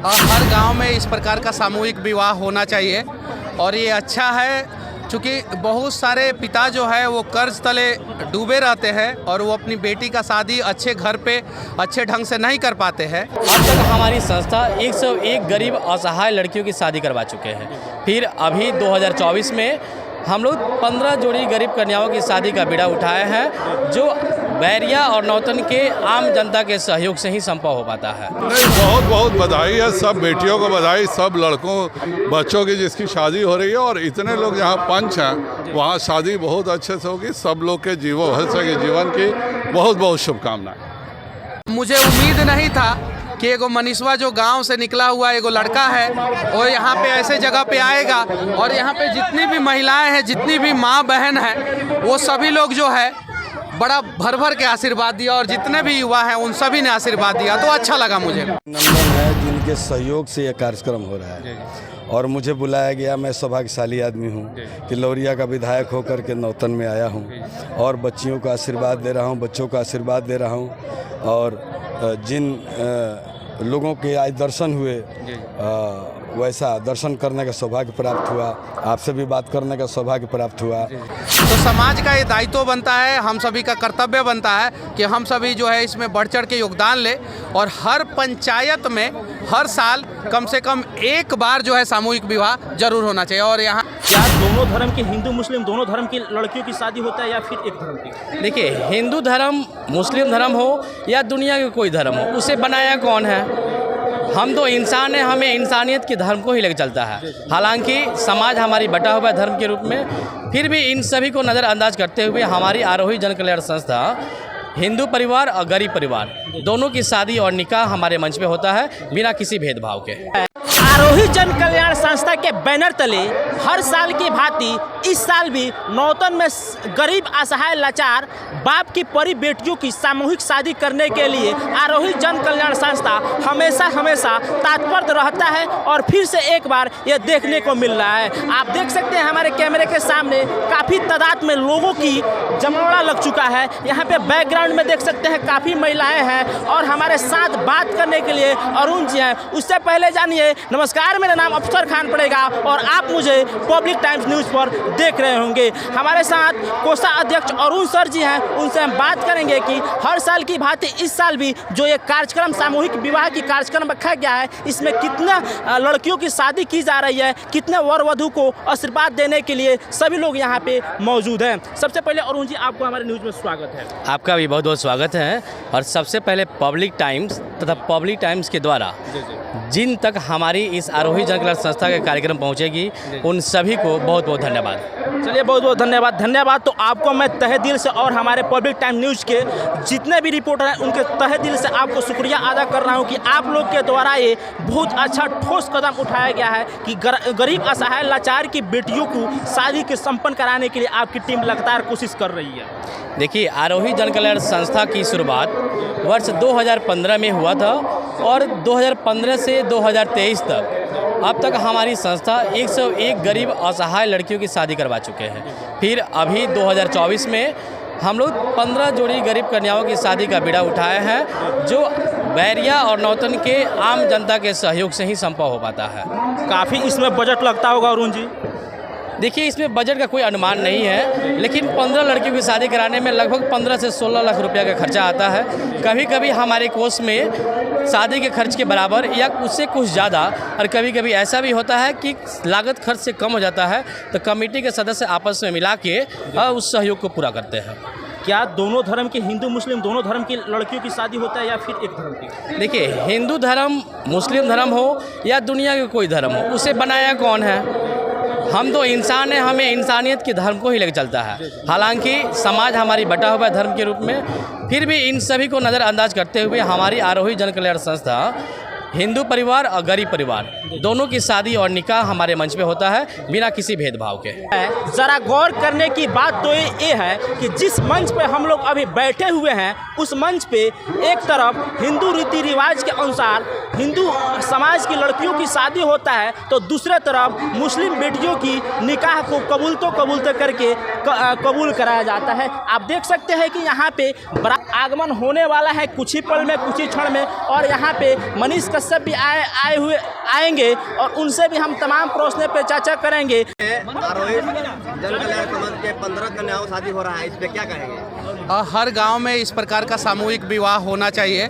हर गांव में इस प्रकार का सामूहिक विवाह होना चाहिए और ये अच्छा है, क्योंकि बहुत सारे पिता जो है वो कर्ज तले डूबे रहते हैं और वो अपनी बेटी का शादी अच्छे घर पे अच्छे ढंग से नहीं कर पाते हैं। अब तक हमारी संस्था 101 गरीब असहाय लड़कियों की शादी करवा चुके हैं। फिर अभी 2024 में हम लोग 15 जोड़ी गरीब कन्याओं की शादी का बीड़ा उठाए हैं, जो बैरिया और नौतन के आम जनता के सहयोग से ही संभव हो पाता है। नहीं, बहुत बहुत बधाई है, सब बेटियों को बधाई, सब लड़कों बच्चों की जिसकी शादी हो रही है। और इतने लोग यहाँ पंच हैं, वहाँ शादी बहुत अच्छे से होगी। सब लोग के जीवन की बहुत बहुत शुभकामनाएं। मुझे उम्मीद नहीं था कि एगो मनीषवा जो गांव से निकला हुआ एगो लड़का है और यहाँ पे ऐसे जगह पे आएगा और यहाँ पे जितनी भी महिलाएं हैं, जितनी भी माँ बहन हैं, वो सभी लोग जो है बड़ा भर भर के आशीर्वाद दिया और जितने भी युवा हैं उन सभी ने आशीर्वाद दिया, तो अच्छा लगा मुझे। नंदन है जिनके सहयोग से यह कार्यक्रम हो रहा है और मुझे बुलाया गया। मैं सौभाग्यशाली आदमी हूँ कि लौरिया का विधायक होकर के नौतन में आया हूँ और बच्चियों को आशीर्वाद दे रहा हूँ, बच्चों को आशीर्वाद दे रहा हूँ। और जिन लोगों के आज दर्शन हुए वैसा दर्शन करने का सौभाग्य प्राप्त हुआ, आपसे भी बात करने का सौभाग्य प्राप्त हुआ। तो समाज का ये दायित्व बनता है, हम सभी का कर्तव्य बनता है कि हम सभी जो है इसमें बढ़ चढ़ के योगदान लें और हर पंचायत में हर साल कम से कम एक बार जो है सामूहिक विवाह जरूर होना चाहिए। और यहाँ क्या दोनों धर्म के, हिंदू मुस्लिम दोनों धर्म की लड़कियों की शादी होता है या फिर एक धर्म की? देखिए, हिंदू धर्म, मुस्लिम धर्म हो या दुनिया के कोई धर्म हो, उसे बनाया कौन है? हम तो इंसान हैं, हमें इंसानियत के धर्म को ही लेकर चलता है। हालांकि समाज हमारी बटा हुआ है धर्म के रूप में, फिर भी इन सभी को नज़रअंदाज करते हुए हमारी आरोही जन कल्याण संस्था हिंदू परिवार और गरीब परिवार दोनों की शादी और निकाह हमारे मंच पे होता है बिना किसी भेदभाव के। आरोही जन कल्याण संस्था के बैनर तले हर साल की भांति इस साल भी नौतन में गरीब असहाय लाचार बाप की परी बेटियों की सामूहिक शादी करने के लिए आरोही जन कल्याण संस्था हमेशा तत्पर रहता है और फिर से एक बार ये देखने को मिल रहा है। आप देख सकते हैं हमारे कैमरे के सामने काफ़ी तादाद में लोगों की जमावड़ा लग चुका है। यहाँ पे बैकग्राउंड में देख सकते हैं काफ़ी महिलाएं हैं और हमारे साथ बात करने के लिए अरुण जी हैं। उससे पहले जानिए, नमस्कार, मेरा नाम अफसर खान पड़ेगा और आप मुझे पब्लिक टाइम्स न्यूज़ पर देख रहे होंगे। हमारे साथ कोषा अध्यक्ष अरुण सर जी हैं, उनसे हम बात करेंगे कि हर साल की भांति इस साल भी जो ये कार्यक्रम सामूहिक विवाह की कार्यक्रम रखा गया है, इसमें कितना लड़कियों की शादी की जा रही है, कितने वर वधू को आशीर्वाद देने के लिए सभी लोग यहाँ पे मौजूद हैं। सबसे पहले अरुण जी, आपको हमारे न्यूज़ में स्वागत है। आपका भी बहुत बहुत स्वागत है। और सबसे पहले पब्लिक टाइम्स तथा पब्लिक टाइम्स के द्वारा जिन तक हमारी इस आरोही जन कल्याण संस्था के कार्यक्रम पहुंचेगी, उन सभी को बहुत बहुत धन्यवाद। चलिए, बहुत बहुत धन्यवाद। तो आपको मैं तहे दिल से और हमारे पब्लिक टाइम न्यूज़ के जितने भी रिपोर्टर हैं उनके तहे दिल से आपको शुक्रिया अदा कर रहा हूं कि आप लोग के द्वारा ये बहुत अच्छा ठोस कदम उठाया गया है कि गरीब असहाय लाचार की बेटियों को शादी के संपन्न कराने के लिए आपकी टीम लगातार कोशिश कर रही है। देखिए, आरोही जन कल्याण संस्था की शुरुआत वर्ष 2015 में हुआ था और 2015 से 2023 तक अब तक हमारी संस्था 101 गरीब असहाय लड़कियों की शादी करवा चुके हैं। फिर अभी 2024 में हम लोग 15 जोड़ी गरीब कन्याओं की शादी का बीड़ा उठाए हैं, जो बैरिया और नौतन के आम जनता के सहयोग से ही संभव हो पाता है। काफ़ी इसमें बजट लगता होगा अरुण जी? देखिए, इसमें बजट का कोई अनुमान नहीं है, लेकिन 15 लड़कियों की शादी कराने में लगभग 15 से 16 लाख रुपया का खर्चा आता है। कभी कभी हमारे कोष में शादी के खर्च के बराबर या उससे कुछ ज़्यादा, और कभी कभी ऐसा भी होता है कि लागत खर्च से कम हो जाता है, तो कमेटी के सदस्य आपस में मिला के उस सहयोग को पूरा करते हैं। क्या दोनों धर्म के, हिंदू मुस्लिम दोनों धर्म की लड़कियों की शादी होता है या फिर एक धर्म की? देखिए, हिंदू धर्म, मुस्लिम धर्म हो या दुनिया के कोई धर्म हो, उसे बनाया कौन है? हम तो इंसान हैं, हमें इंसानियत के धर्म को ही लेकर चलता है। हालांकि समाज हमारी बटा हुआ है धर्म के रूप में, फिर भी इन सभी को नज़रअंदाज करते हुए हमारी आरोही जन कल्याण संस्था हिंदू परिवार और गरीब परिवार दोनों की शादी और निकाह हमारे मंच पे होता है बिना किसी भेदभाव के। ज़रा गौर करने की बात तो ये है कि जिस मंच पे हम लोग अभी बैठे हुए हैं, उस मंच पे एक तरफ हिंदू रीति रिवाज के अनुसार हिंदू समाज की लड़कियों की शादी होता है, तो दूसरे तरफ मुस्लिम बेटियों की निकाह को कबूलते करके कबूल कराया जाता है। आप देख सकते हैं कि यहाँ पे बड़ा आगमन होने वाला है कुछ ही पल में, कुछ ही क्षण में, और यहाँ पे मनीष कश्यप भी आएंगे और उनसे भी हम तमाम प्रश्नों पे चर्चा करेंगे। आरोही जन कल्याण संस्था के 15 कन्याओं शादी हो रहा है, इस पे क्या कहेंगे? हर गांव में इस प्रकार का सामूहिक विवाह होना चाहिए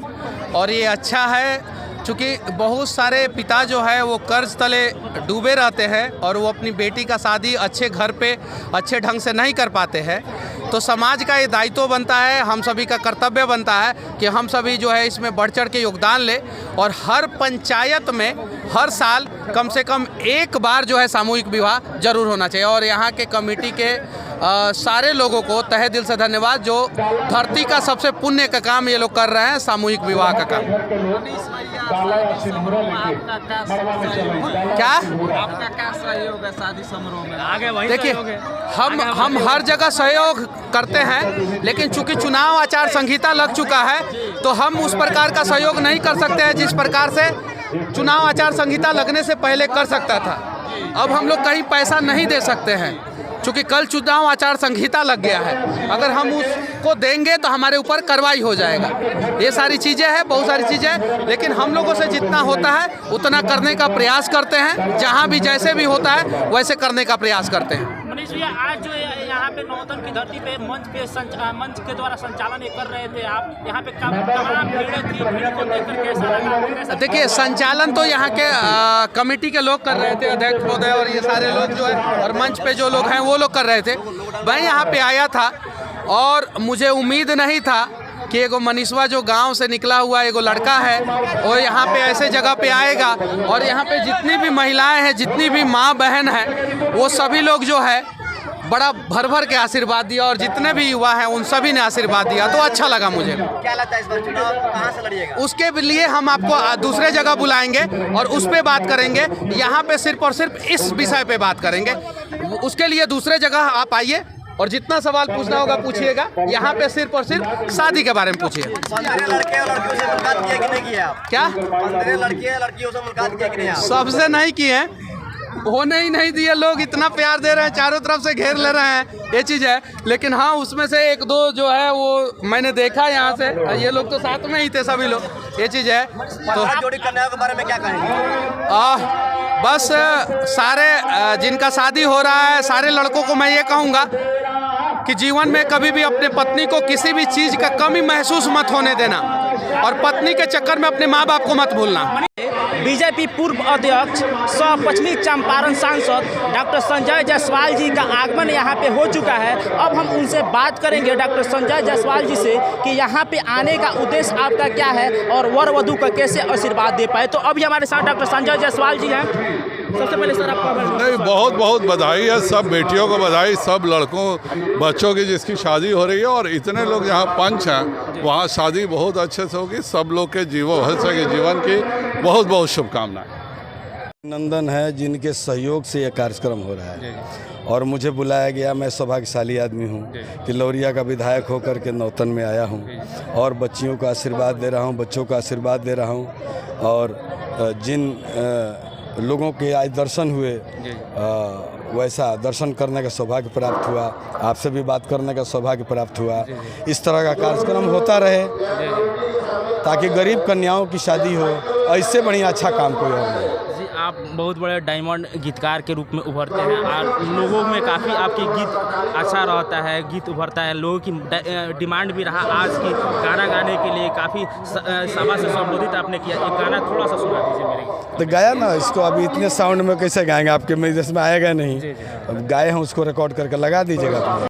और ये अच्छा है, क्योंकि बहुत सारे पिता जो है वो कर्ज तले डूबे रहते हैं और वो अपनी बेटी का शादी अच्छे घर पे अच्छे ढंग से नहीं कर पाते हैं। तो समाज का ये दायित्व बनता है, हम सभी का कर्तव्य बनता है कि हम सभी जो है इसमें बढ़ चढ़ के योगदान लें और हर पंचायत में हर साल कम से कम एक बार जो है सामूहिक विवाह जरूर होना चाहिए। और यहाँ के कमेटी के सारे लोगों को तहे दिल से धन्यवाद, जो धरती का सबसे पुण्य का काम ये लोग कर रहे हैं, सामूहिक विवाह का काम। क्या आपका क्या सहयोग है शादी समारोह में? आगे वही देखिए, हम हर जगह सहयोग करते हैं, लेकिन चूंकि चुनाव आचार संहिता लग चुका है तो हम उस प्रकार का सहयोग नहीं कर सकते हैं जिस प्रकार से चुनाव आचार संहिता लगने से पहले कर सकता था। अब हम लोग कहीं पैसा नहीं दे सकते हैं, चूँकि कल चुनाव आचार संहिता लग गया है। अगर हम उसको देंगे तो हमारे ऊपर कार्रवाई हो जाएगा। ये सारी चीज़ें हैं, बहुत सारी चीज़ें, लेकिन हम लोगों से जितना होता है उतना करने का प्रयास करते हैं। जहाँ भी जैसे भी होता है वैसे करने का प्रयास करते हैं। मनीष भैया, आज जो यहाँ पे नौतन की धरती पे मंच के द्वारा संचालन कर रहे थे आप, यहाँ पे तमाम भीड़ थी, भीड़ को देखकर कैसा लगा? देखिए, संचालन तो यहाँ के कमेटी के लोग कर रहे थे, अध्यक्ष महोदय और ये सारे लोग जो है, और मंच पे जो लोग हैं वो लोग कर रहे थे। मैं यहाँ पे आया था और मुझे उम्मीद नहीं था कि एगो मनीषवा जो गांव से निकला हुआ एगो लड़का है वो यहाँ पे ऐसे जगह पे आएगा और यहाँ पे जितनी भी महिलाएं हैं, जितनी भी माँ बहन हैं, वो सभी लोग जो है बड़ा भर भर के आशीर्वाद दिया और जितने भी युवा हैं उन सभी ने आशीर्वाद दिया, तो अच्छा लगा मुझे। क्या लगता है इस बार चुनाव कहाँ से लड़िएगा? उसके लिए हम आपको दूसरे जगह बुलाएंगे और उस पर बात करेंगे। यहाँ पे सिर्फ और सिर्फ इस विषय पे बात करेंगे। उसके लिए दूसरे जगह आप आइए और जितना सवाल पूछना होगा पूछिएगा। यहाँ पे सिर्फ और सिर्फ शादी के बारे में पूछिए। 15 लड़के और लड़कियों से मुलाकात किया कि नहीं किया आप? क्या 15 लड़के लड़कियों से मुलाकात किया कि नहीं आप? सबसे नहीं किए हैं, होने ही नहीं दिए। लोग इतना प्यार दे रहे हैं, चारों तरफ से घेर ले रहे हैं, ये चीज़ है। लेकिन हाँ, उसमें से एक दो जो है वो मैंने देखा यहाँ से, ये लोग तो साथ में ही थे सभी लोग, ये चीज़ है। तो जोड़ी कन्याओं के बारे में क्या कहेंगे? बस सारे जिनका शादी हो रहा है, सारे लड़कों को मैं ये कहूँगा कि जीवन में कभी भी अपने पत्नी को किसी भी चीज़ का कमी महसूस मत होने देना और पत्नी के चक्कर में अपने माँ बाप को मत भूलना। बीजेपी पूर्व अध्यक्ष सह पश्चिमी चंपारण सांसद डॉक्टर संजय जायसवाल जी का आगमन यहाँ पे हो चुका है। अब हम उनसे बात करेंगे डॉक्टर संजय जायसवाल जी से कि यहाँ पे आने का उद्देश्य आपका क्या है और वर वधू का कैसे आशीर्वाद दे पाए। तो अभी हमारे साथ डॉक्टर संजय जायसवाल जी हैं। सबसे पहले सर आपका नहीं, बहुत बहुत बधाई है, सब बेटियों को बधाई, सब लड़कों बच्चों की जिसकी शादी हो रही है और इतने लोग यहाँ पंच हैं, वहाँ शादी बहुत अच्छे से होगी। सब लोग के जीवन की बहुत बहुत शुभकामनाएं। नंदन है जिनके सहयोग से यह कार्यक्रम हो रहा है और मुझे बुलाया गया। मैं सौभाग्यशाली आदमी हूँ कि लौरिया का विधायक होकर के नौतन में आया हूँ और बच्चियों का आशीर्वाद दे रहा हूँ, बच्चों का आशीर्वाद दे रहा हूँ। और जिन लोगों के आज दर्शन हुए, वैसा दर्शन करने का सौभाग्य प्राप्त हुआ, आपसे भी बात करने का सौभाग्य प्राप्त हुआ। इस तरह का कार्यक्रम होता रहे ताकि गरीब कन्याओं की शादी हो, ऐसे बढ़िया अच्छा काम कोई और नहीं। जी, आप बहुत बड़े डायमंड गीतकार के रूप में उभरते हैं और लोगों में काफ़ी आपकी गीत अच्छा रहता है, गीत उभरता है। लोगों की डिमांड भी रहा आज की गाना गाने के लिए, काफ़ी सभा से संबोधित आपने किया। एक गाना थोड़ा सा सुना दीजिए मेरे। तो गाया ना, इसको अभी इतने साउंड में कैसे गाएंगे, आपके में आएगा नहीं। अब गाए हैं, उसको रिकॉर्ड करके लगा दीजिएगा।